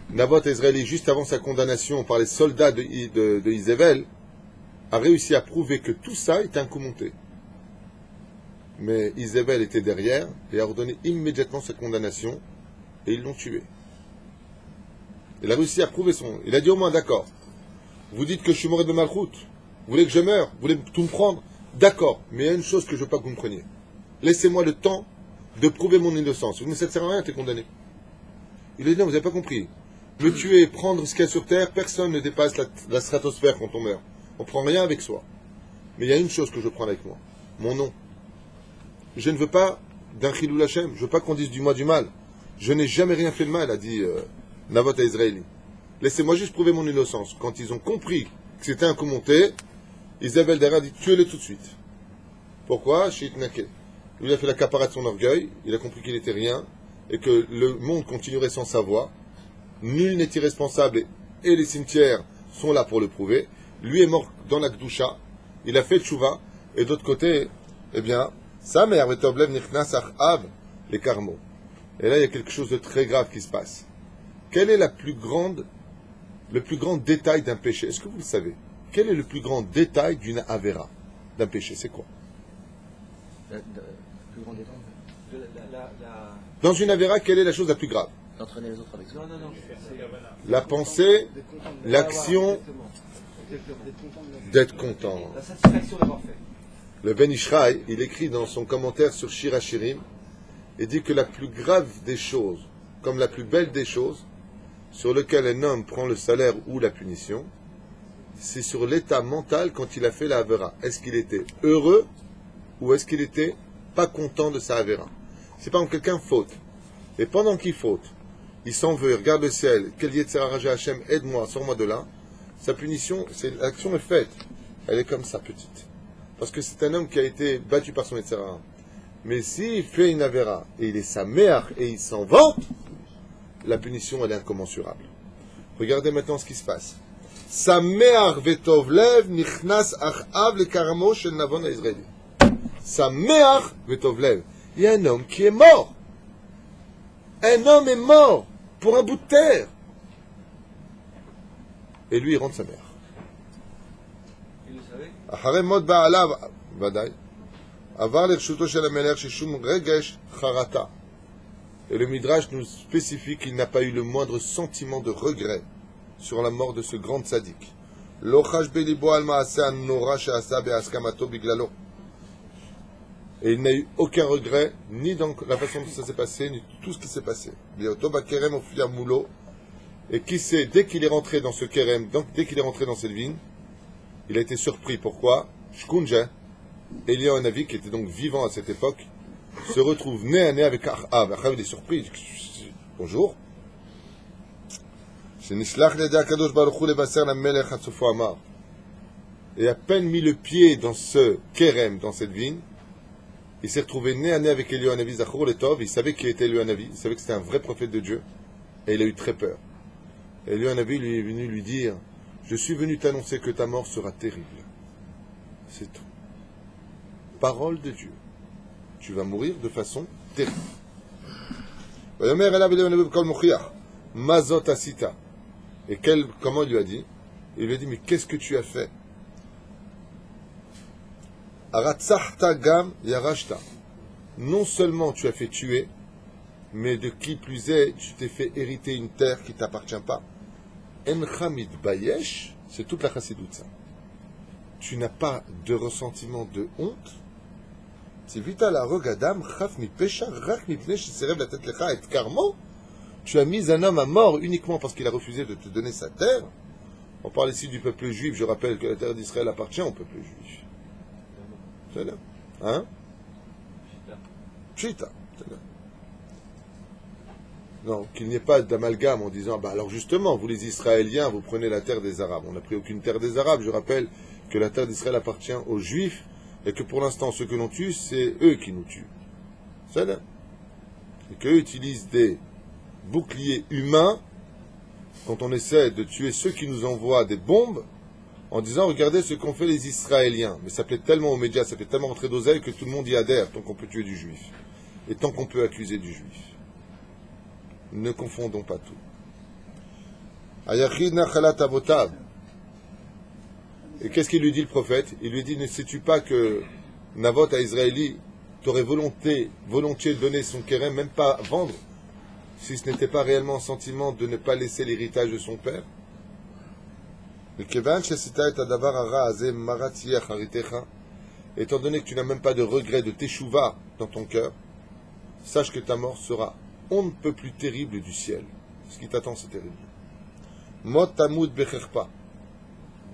Nabot Israëli, juste avant sa condamnation par les soldats de Izével, a réussi à prouver que tout ça était un coup monté. Mais Izével était derrière et a ordonné immédiatement sa condamnation. Et ils l'ont tué. Il a réussi à prouver son... Il a dit au moins, d'accord, vous dites que je suis mort de Malchut, vous voulez que je meure, vous voulez tout me prendre, d'accord, mais il y a une chose que je ne veux pas que vous me preniez. Laissez-moi le temps de prouver mon innocence. Mais ça ne sert à rien, tu es condamné. Il a dit, non, vous n'avez pas compris. Me tuer, prendre ce qu'il y a sur terre, personne ne dépasse la stratosphère quand on meurt. On ne prend rien avec soi. Mais il y a une chose que je prends avec moi, mon nom. Je ne veux pas d'un Chilul Hashem, je ne veux pas qu'on dise du moi du mal. Je n'ai jamais rien fait de mal, a dit Nabot à Israël. Laissez-moi juste prouver mon innocence. Quand ils ont compris que c'était un coup monté, Isabelle derrière a dit tuez-le tout de suite. Pourquoi? Shit Nake. Lui, il a fait la capara de son orgueil, il a compris qu'il n'était rien, et que le monde continuerait sans sa voix. Nul n'est irresponsable, et les cimetières sont là pour le prouver. Lui est mort dans la Kdusha, il a fait tchouva, et d'autre côté, eh bien, sa mère, Vetoblev Nichnas Achav, les Carmaux. Et là, il y a quelque chose de très grave qui se passe. Quel est le plus grand détail d'un péché? Est-ce que vous le savez? Quel est le plus grand détail d'une Avera, d'un péché? C'est quoi? Le plus grand détail. Dans une Avera, quelle est la chose la plus grave? D'entraîner les autres avec ça. Non. La pensée, l'action, d'être content. La satisfaction d'avoir fait. Le Ben Ishraï, il écrit dans son commentaire sur Shir HaShirim, il dit que la plus grave des choses, comme la plus belle des choses, sur lequel un homme prend le salaire ou la punition, c'est sur l'état mental quand il a fait la Avera. Est-ce qu'il était heureux ou est-ce qu'il était pas content de sa Avera? C'est pas quand quelqu'un faute. Et pendant qu'il faute, il s'en veut, il regarde le ciel, quel Yetzirah Raja Hashem, aide-moi, sors-moi de là. Sa punition, l'action est faite. Elle est comme ça, petite. Parce que c'est un homme qui a été battu par son Yetzirah. Mais s'il fait une Avera, et il est sa mère, et il s'en vante, la punition, elle est incommensurable. Regardez maintenant ce qui se passe. Sa mère vetovlev nichnas achav le karamo shel navon israéli. Sa mère vetovlev. Il y a un homme qui est mort. Un homme est mort pour un bout de terre. Et lui, il rentre sa mère. Il le savait. Acharei mot ba'alav, vadaï. Avar l'ershuto shel hamelech sheshum regesh charata. Et le Midrash nous spécifie qu'il n'a pas eu le moindre sentiment de regret sur la mort de ce grand tzaddik. Lo chash belibo al ma'aseh an-nora she'asa be'askamato biglalo. Et il n'a eu aucun regret, ni dans la façon dont ça s'est passé, ni tout ce qui s'est passé. Bioto bakerem ofia moulo. Et qui sait, dès qu'il est rentré dans ce kerem, dès qu'il est rentré dans cette vigne, il a été surpris. Pourquoi? Shkunja, Elia Hanavi, qui était donc vivant à cette époque, se retrouve nez à nez avec Achav. Achav, il est surpris. Bonjour. Et à peine mis le pied dans ce kerem, dans cette vigne, il s'est retrouvé nez à nez avec Elia Hanavi Zachor Letov. Il savait qui était Elia Hanavi, il savait que c'était un vrai prophète de Dieu, et il a eu très peur. Et Elia Hanavi lui est venu lui dire: je suis venu t'annoncer que ta mort sera terrible. C'est tout. Parole de Dieu. Tu vas mourir de façon terrible. Mazot asita. Et comment il lui a dit? Il lui a dit: mais qu'est-ce que tu as fait? Aratzachta gam yarashta. Non seulement tu as fait tuer, mais de qui plus est, tu t'es fait hériter une terre qui ne t'appartient pas. Enchamid bayesh, c'est toute la chassidoute ça. Tu n'as pas de ressentiment de honte. Si vita la rogadam, chaf mi pesha, rak mi pne, shiserev la tête lecha et karmo, tu as mis un homme à mort uniquement parce qu'il a refusé de te donner sa terre. On parle ici du peuple juif, je rappelle que la terre d'Israël appartient au peuple juif. C'est là. Hein? Chita. C'est là. Non, qu'il n'y ait pas d'amalgame en disant, bah alors justement, vous les Israéliens, vous prenez la terre des Arabes. On n'a pris aucune terre des Arabes. Je rappelle que la terre d'Israël appartient aux Juifs et que pour l'instant, ceux que l'on tue, c'est eux qui nous tuent. C'est là. Et qu'eux utilisent des boucliers humains quand on essaie de tuer ceux qui nous envoient des bombes en disant, regardez ce qu'ont fait les Israéliens. Mais ça plaît tellement aux médias, ça fait tellement rentrer d'oseille que tout le monde y adhère tant qu'on peut tuer du Juif. Et tant qu'on peut accuser du Juif. Ne confondons pas tout. Ayachid nachalat avotav. Et qu'est-ce qu'il lui dit le prophète? Il lui dit, ne sais-tu pas que Navot à Israéli t'aurait volontiers donné son kérem, même pas vendre, si ce n'était pas réellement un sentiment de ne pas laisser l'héritage de son père? Étant donné que tu n'as même pas de regret de teshuva dans ton cœur, sache que ta mort sera on ne peut plus terrible du ciel. Ce qui t'attend, c'est terrible. Mot tamud becherpa.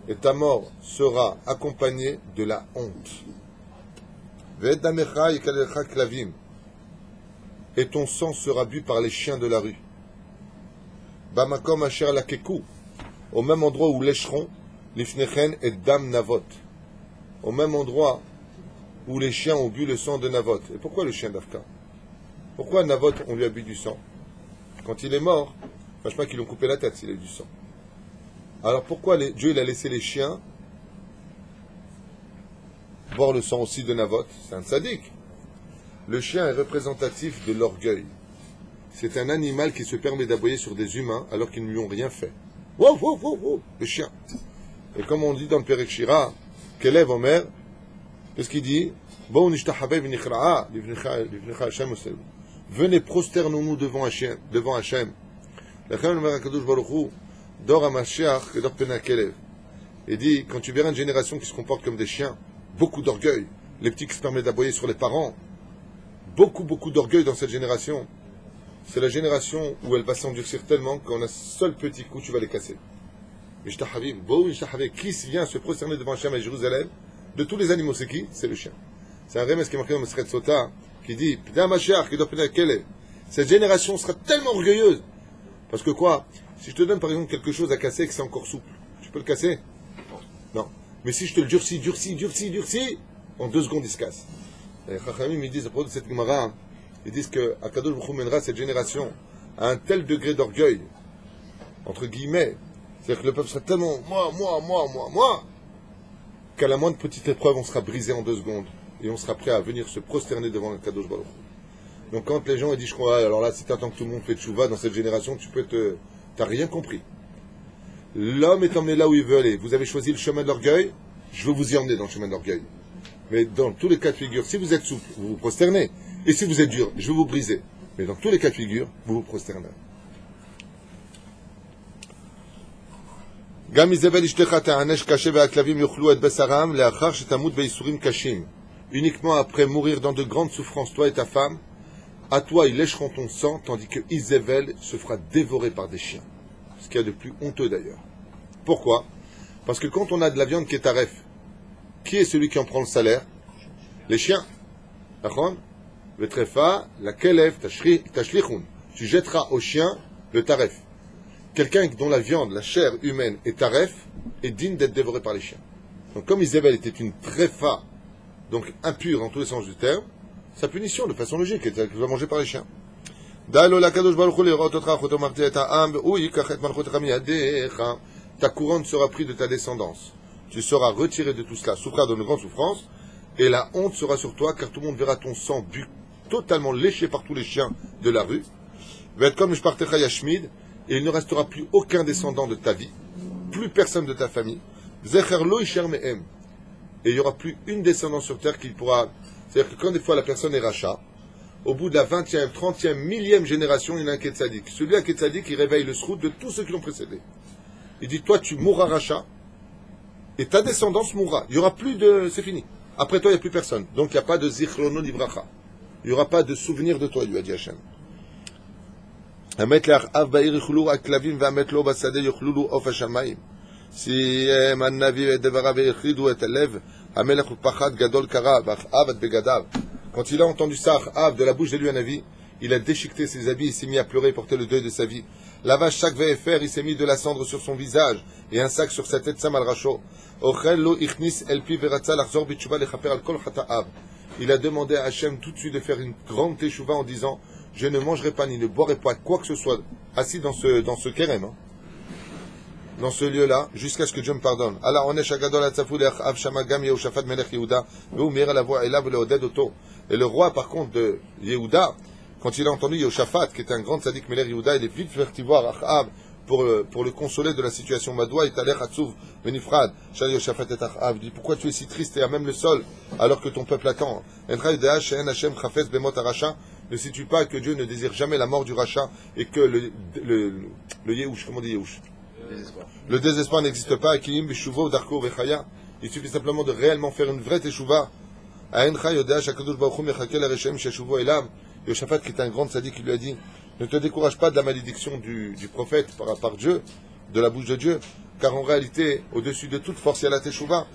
Et ta mort sera accompagnée de la honte. Vedamecha yekalecha klavim. Et ton sang sera bu par les chiens de la rue. Bamakom asher lakeku. Au même endroit où lécheront l'ifnechen et dam navot. Au même endroit où les chiens ont bu le sang de Navot. Et pourquoi le chien d'Afka? Pourquoi Navot, on lui a bu du sang? Quand il est mort, je ne sais pas qu'ils lui ont coupé la tête s'il a eu du sang. Alors pourquoi Dieu il a laissé les chiens boire le sang aussi de Navot? C'est un tzaddik. Le chien est représentatif de l'orgueil. C'est un animal qui se permet d'aboyer sur des humains alors qu'ils ne lui ont rien fait. Wow, wow, wow, wow, le chien. Et comme on dit dans le Perek Shira, qu'élève Omer, qu'est-ce qu'il dit? Venez, prosternons-nous devant Hachem. Il dit, quand tu verras une génération qui se comporte comme des chiens, beaucoup d'orgueil, les petits qui se permettent d'aboyer sur les parents, beaucoup d'orgueil dans cette génération, c'est la génération où elle va s'endurcir tellement qu'en un seul petit coup, tu vas les casser. Qui vient se prosterner devant Hachem à Jérusalem? De tous les animaux, c'est qui? C'est le chien. C'est un remède qui est marqué dans le Maseret Sota, qui dit, cette génération sera tellement orgueilleuse. Parce que quoi? Si je te donne par exemple quelque chose à casser et que c'est encore souple, tu peux le casser? Non. Mais si je te le durcis, en 2 secondes il se casse. Et Chachamim, ils disent à propos de cette Gemara, ils disent que Akadosh Baruch Hu mènera cette génération à un tel degré d'orgueil, entre guillemets, c'est-à-dire que le peuple sera tellement moi, qu'à la moindre petite épreuve, on sera brisé en 2 secondes. Et on sera prêt à venir se prosterner devant le Kadosh Baruch Hu. Donc quand les gens disent, je crois, alors là, si tu attends que tout le monde fait tchouva dans cette génération, t'as rien compris. L'homme est emmené là où il veut aller. Vous avez choisi le chemin de l'orgueil, je veux vous y emmener dans le chemin de l'orgueil. Mais dans tous les cas de figure, si vous êtes souple, vous vous prosternez. Et si vous êtes dur, je veux vous briser. Mais dans tous les cas de figure, vous vous prosternez. Uniquement après mourir dans de grandes souffrances, toi et ta femme, à toi ils lécheront ton sang, tandis que Isabelle se fera dévorer par des chiens. Ce qu'il y a de plus honteux d'ailleurs. Pourquoi? Parce que quand on a de la viande qui est taref, qui est celui qui en prend le salaire? Les chiens. Le trefa, la kelev, tashlichun. Tu jetteras aux chiens le taref. Quelqu'un dont la viande, la chair humaine est taref, est digne d'être dévoré par les chiens. Donc comme Isabelle était une trefa, donc impure dans tous les sens du terme, sa punition, de façon logique, est qu'elle va manger par les chiens. Ta couronne sera prise de ta descendance. Tu seras retiré de tout cela, souffrir de grande souffrance, et la honte sera sur toi, car tout le monde verra ton sang bu, totalement léché par tous les chiens de la rue. Va être comme Shpartecha Yashmid, et il ne restera plus aucun descendant de ta vie, plus personne de ta famille. Zecher lo isher mehem. Et il n'y aura plus une descendance sur terre qui pourra... C'est-à-dire que quand des fois la personne est rachat, au bout de la 20e, 30e, 1000e génération, il y en a un qui est tzaddik. Celui-là qui est tzaddik, il réveille le srout de tous ceux qui l'ont précédé. Il dit, toi tu mourras rachat, et ta descendance mourra. Il n'y aura plus de... C'est fini. Après toi, il n'y a plus personne. Donc, il n'y a pas de zichrono livracha. Il n'y aura pas de souvenir de toi, lui a dit Hachem. Si quand il a entendu ça, Av, de la bouche de lui un avis, il a déchiqueté ses habits, il s'est mis à pleurer et porter le deuil de sa vie. Lavage chaque VFR, il s'est mis de la cendre sur son visage et un sac sur sa tête, Sam al-Racho. Il a demandé à Hachem tout de suite de faire une grande teshuva en disant je ne mangerai pas ni ne boirai pas quoi que ce soit assis dans ce kérem, hein, dans ce lieu-là, jusqu'à ce que Dieu me pardonne. Allah onesh agadol atzafou av shama gam Yehoshaphat melech Yehuda ve'u meir la voix elav leoded oto. Et le roi, par contre, de Yehuda, quand il a entendu Yehoshaphat, qui était un grand tzaddik melech Yehuda, il est vite parti voir Achav pour le consoler de la situation. Madoua et Taler Hatsuv Benifrad. Shal Yehoshaphat et Achav dit pourquoi tu es si triste et à même le sol alors que ton peuple attend. Encha Yudea she'en Hashem chafetz bemot harasha. Ne sais-tu pas que Dieu ne désire jamais la mort du rachat et que le Yehush, comment on dit Yehush? Le désespoir n'existe pas. Il suffit simplement de réellement faire une vraie teshuva. Yoshaphat, qui est un grand tzaddik, qui lui a dit ne te décourage pas de la malédiction du prophète par Dieu, de la bouche de Dieu, car en réalité, au-dessus de toute force, il y a la teshuva.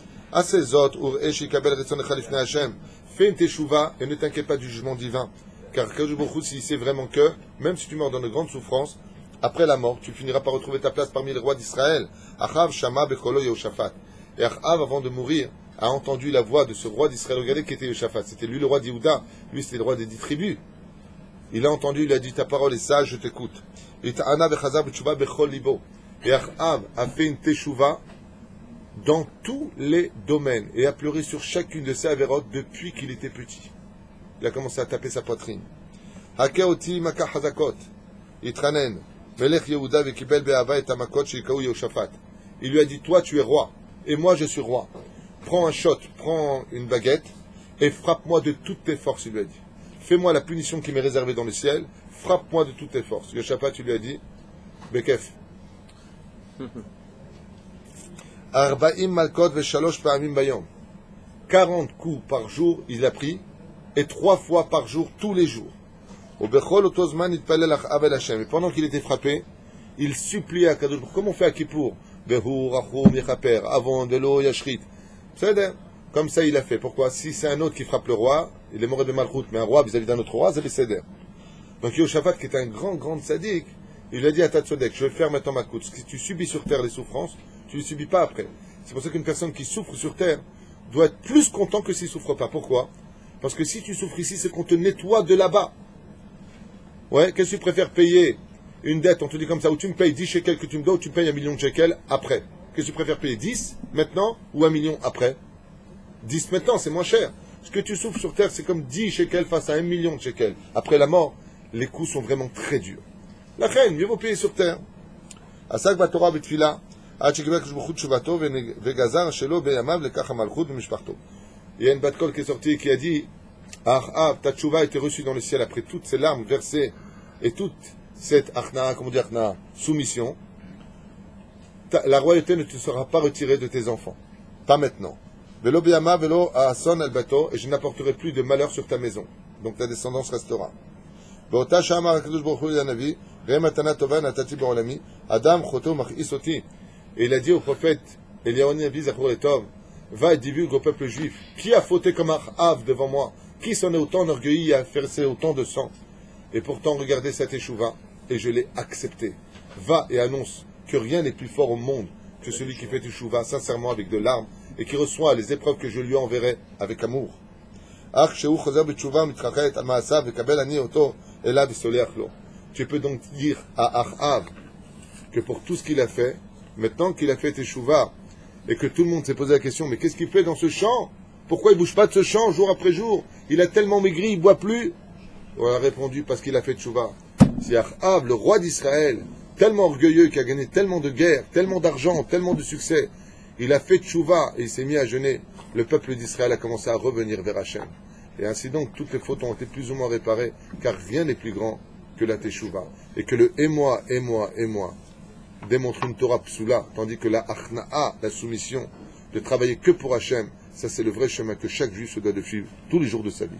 Fais une teshuva et ne t'inquiète pas du jugement divin. Car Kadosh Baruch Hu, s'il sait vraiment que, même si tu meurs dans de grandes souffrances, après la mort, tu finiras par retrouver ta place parmi les rois d'Israël. Achav Shama Becholo Yehoshaphat. Et Achav, avant de mourir, a entendu la voix de ce roi d'Israël. Regardez qui était Yehoshaphat. C'était lui le roi d'Yehuda. Lui, c'était le roi des 10 tribus. Il a entendu, il a dit ta parole est sage, je t'écoute. Et Achav a fait une teshuva dans tous les domaines et a pleuré sur chacune de ses avérotes depuis qu'il était petit. Il a commencé à taper sa poitrine. Hakeoti maka hazakot. Itranen. Melech Yehuda vekibel be'ava et amakot sheikaou Yehoshaphat. Il lui a dit, toi tu es roi, et moi je suis roi. Prends un shot, prends une baguette, et frappe-moi de toutes tes forces, il lui a dit. Fais-moi la punition qui m'est réservée dans le ciel, frappe-moi de toutes tes forces. Yehoshaphat, il lui a dit, Bekef. Arba'im malkot veshalosh pa'amim bayom. 40 coups par jour, il a pris, et 3 fois par jour, tous les jours. Et pendant qu'il était frappé, il suppliait à Kadosh Baruch Hu. Comme on fait à Kippour, avant de l'eau yashrit. Comme ça il a fait. Pourquoi? Si c'est un autre qui frappe le roi, il est mort de malchut, mais un roi vis-à-vis d'un autre roi, c'est le seder. Donc Yehoshaphat, qui est un grand sadique, il a dit à Tatsodek, je vais faire maintenant ma coute. Si tu subis sur terre les souffrances, tu ne les subis pas après. C'est pour ça qu'une personne qui souffre sur terre doit être plus content que s'il ne souffre pas. Pourquoi? Parce que si tu souffres ici, c'est qu'on te nettoie de là-bas. Ouais, qu'est-ce que tu préfères payer une dette, on te dit comme ça, ou tu me payes 10 shekels que tu me dois, ou tu me payes 1 million de shekels après. Qu'est-ce que tu préfères payer 10 maintenant, ou 1 million après? 10 maintenant, c'est moins cher. Ce que tu souffres sur terre, c'est comme 10 shekels face à 1 million de shekels. Après la mort, les coûts sont vraiment très durs. La reine, mieux vaut payer sur terre. Asak Batora Betfila, Achekibek Shbuchut Shubato, Vegazar, Shelo, Beyamav, Lekach Amalchut, Mishparto. Il y a une Batkol qui est sortie et qui a dit ta tchouva a été reçue dans le ciel après toutes ces larmes versées et toute cette soumission. La royauté ne te sera pas retirée de tes enfants. Pas maintenant. Velo beyama, velo ason al bato, et je n'apporterai plus de malheur sur ta maison. Donc ta descendance restera. Beota shamar hakadosh baruch hu yanavi, re matana tova natati ba'olami, adam choto machisoti. Et il a dit au prophète Eliyahu Navi Zachor Etov, va et divulgue au peuple juif, qui a fauté comme Achav devant moi? Qui s'en est autant enorgueilli et a versé autant de sang? Et pourtant, regardez cette échouva, et je l'ai accepté. Va et annonce que rien n'est plus fort au monde que celui qui fait échouva sincèrement avec de larmes et qui reçoit les épreuves que je lui enverrai avec amour. Tu peux donc dire à Achav que pour tout ce qu'il a fait, maintenant qu'il a fait échouva, et que tout le monde s'est posé la question, mais qu'est-ce qu'il fait dans ce champ? Pourquoi il ne bouge pas de ce champ jour après jour? Il a tellement maigri, il ne boit plus. On a répondu, parce qu'il a fait tchouva. C'est Achav, le roi d'Israël, tellement orgueilleux, qui a gagné tellement de guerres, tellement d'argent, tellement de succès. Il a fait tchouva et il s'est mis à jeûner. Le peuple d'Israël a commencé à revenir vers Hachem. Et ainsi donc, toutes les fautes ont été plus ou moins réparées, car rien n'est plus grand que la teshuva. Et que le et moi démontre une Torah psoula, tandis que la achna'a, la soumission, de travailler que pour Hachem, Ça, c'est le vrai chemin que chaque juif se doit de suivre tous les jours de sa vie.